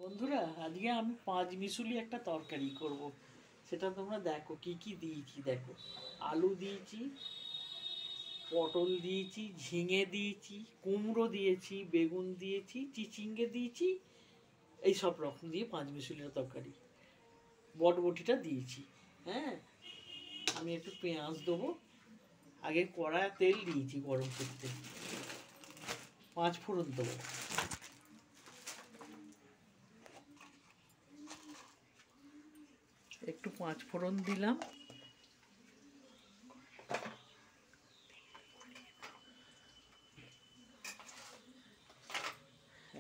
বন্ধুরা, আজকে আমি পাঁচ মিশুলি একটা তরকারি করব। সেটা তোমরা দেখো কি কি দিয়েছি। দেখো, আলু দিয়েছি, পটল দিয়েছি, ঝিঙে দিয়েছি, কুমড়ো দিয়েছি, বেগুন দিয়েছি, চিচিঙ্গে দিয়েছি। এই সব রকম দিয়ে পাঁচ মিশুলির তরকারি। বটবটিটা দিয়েছি। হ্যাঁ, আমি একটু পেঁয়াজ দেবো। আগে কড়ায় তেল দিয়েছি গরম করতে, পাঁচ ফোড়ন দেবো। একটু পাঁচ ফোড়ন দিলাম,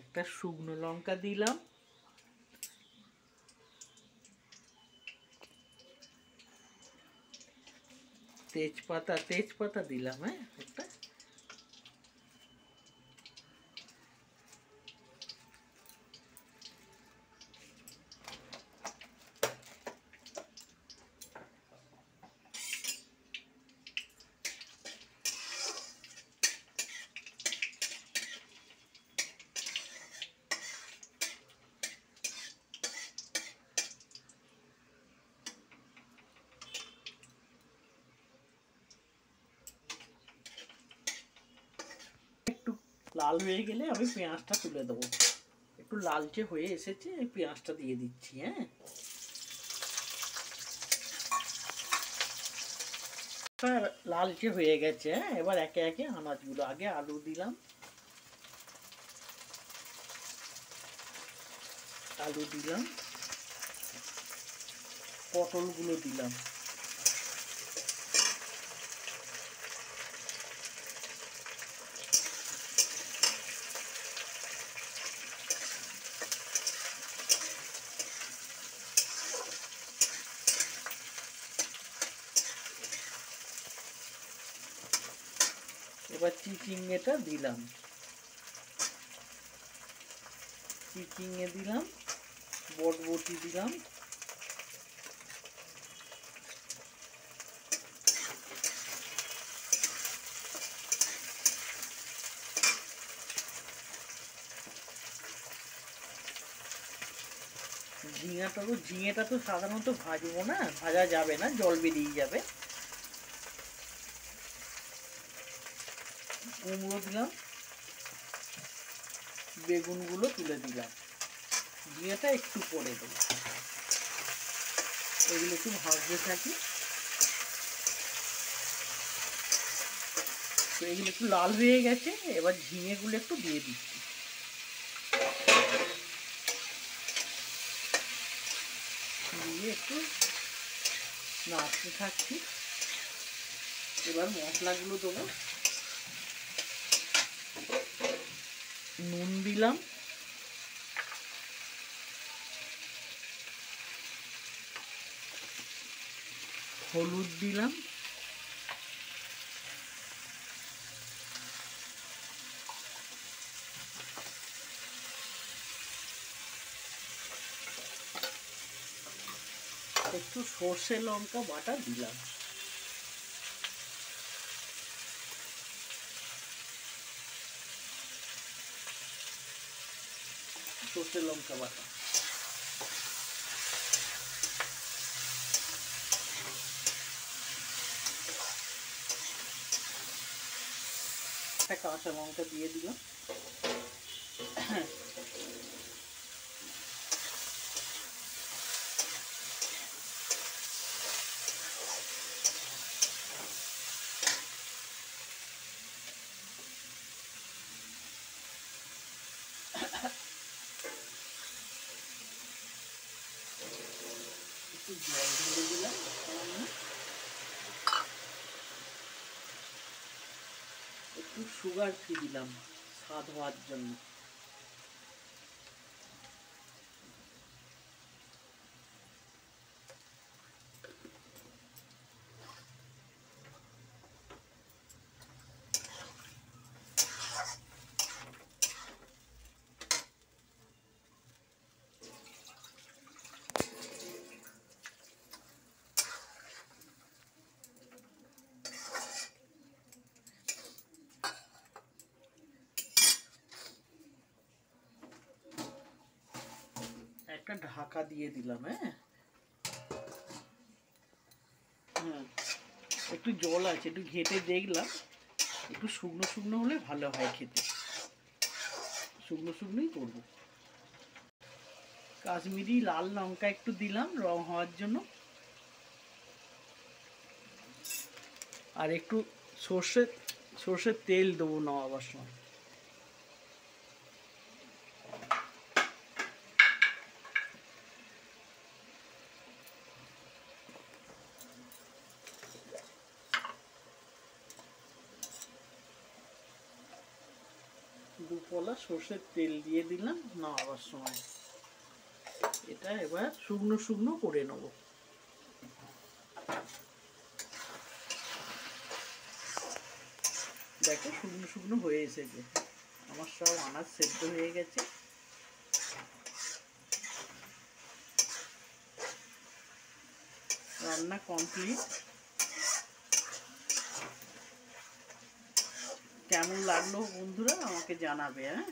একটা শুকনো লঙ্কা দিলাম, তেজপাতা দিলাম। হ্যাঁ, একটা একটু লাল হয়ে গেলে আমি পেঁয়াজটা তুলে দেবো। একটু লালচে হয়ে এসেছে, এই পেঁয়াজটা দিয়ে দিচ্ছি। হ্যাঁ, লালচে হয়ে গেছে। হ্যাঁ, এবার একে একে আনাজগুলো, আগে আলু দিলাম, পটলগুলো দিলাম, এবার চিচিঙ্গেটা দিলাম, বটবটি দিলাম, ঝিঙেটা তো সাধারণত ভাজবো না, ভাজা যাবে না, জল বেরিয়ে যাবে। কুমড়ো দিলাম, বেগুনগুলো তুলে দিলাম, ঝিঙেটা একটু পরে দেবো। এগুলো একটু ভাজতে থাকি। তো এগুলো একটু লাল হয়ে গেছে, এবার ঝিঙেগুলো একটু দিয়ে দিচ্ছি। দিয়ে একটু নাড়তে থাকছি। এবার মশলাগুলো দেবো। নুন দিলাম, হলুদ দিলাম, একটু সর্ষে লঙ্কা বাটা দিলাম, সর্ষে লঙ্কা বাটা। একটা কাঁচা লঙ্কা দিয়ে দিলাম। একটু জল ঢেলে দিলাম, একটু সুগার ফ্রি দিলাম স্বাদ হওয়ার জন্য। একটা ঢাকা দিয়ে দিলাম। হ্যাঁ হ্যাঁ, একটু জল আছে, একটু ঘেঁটে দেখলাম, একটু শুকনো শুকনো হলে ভালো হয় খেতে, শুকনো শুকনোই করবো। কাশ্মীরি লাল লঙ্কা একটু দিলাম রং হওয়ার জন্য, আর একটু সর্ষের তেল দেবো নামাবার সময়। দুপলা সর্ষের তেল দিয়ে দিলাম নামাবার সময়। এটা এবার শুকনো শুকনো করে নেব। দেখো শুকনো শুকনো হয়ে এসেছে, আমার সব আনাজ সেদ্ধ হয়ে গেছে। রান্না কমপ্লিট। কেমন লাগলো বন্ধুরা আমাকে জানাবে। হ্যাঁ।